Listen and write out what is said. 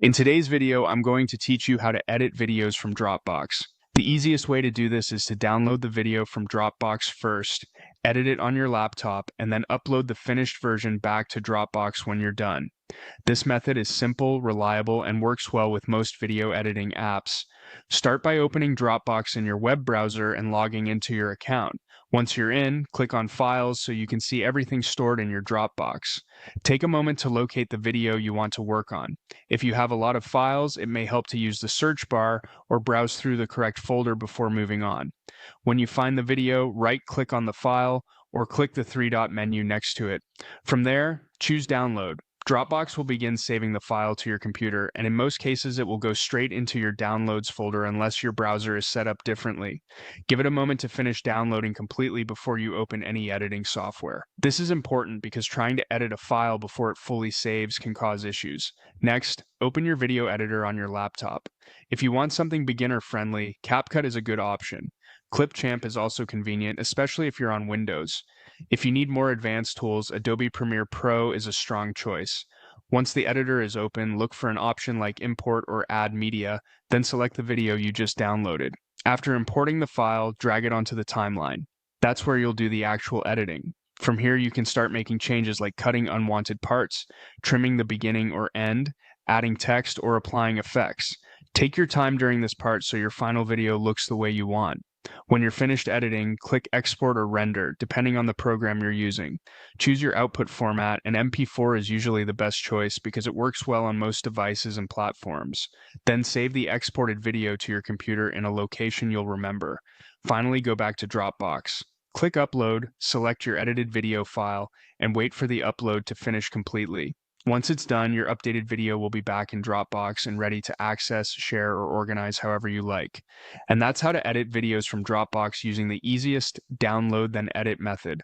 In today's video, I'm going to teach you how to edit videos from Dropbox. The easiest way to do this is to download the video from Dropbox first, edit it on your laptop, and then upload the finished version back to Dropbox when you're done. This method is simple, reliable, and works well with most video editing apps. Start by opening Dropbox in your web browser and logging into your account. Once you're in, click on Files so you can see everything stored in your Dropbox. Take a moment to locate the video you want to work on. If you have a lot of files, it may help to use the search bar or browse through the correct folder before moving on. When you find the video, right-click on the file or click the three-dot menu next to it. From there, choose Download. Dropbox will begin saving the file to your computer, and in most cases it will go straight into your Downloads folder unless your browser is set up differently. Give it a moment to finish downloading completely before you open any editing software. This is important because trying to edit a file before it fully saves can cause issues. Next, open your video editor on your laptop. If you want something beginner-friendly, CapCut is a good option. Clipchamp is also convenient, especially if you're on Windows. If you need more advanced tools, Adobe Premiere Pro is a strong choice. Once the editor is open, look for an option like Import or Add Media, then select the video you just downloaded. After importing the file, drag it onto the timeline. That's where you'll do the actual editing. From here, you can start making changes like cutting unwanted parts, trimming the beginning or end, adding text, or applying effects. Take your time during this part so your final video looks the way you want. When you're finished editing, click Export or Render, depending on the program you're using. Choose your output format, and MP4 is usually the best choice because it works well on most devices and platforms. Then save the exported video to your computer in a location you'll remember. Finally, go back to Dropbox. Click Upload, select your edited video file, and wait for the upload to finish completely. Once it's done, your updated video will be back in Dropbox and ready to access, share, or organize however you like. And that's how to edit videos from Dropbox using the easiest download then edit method.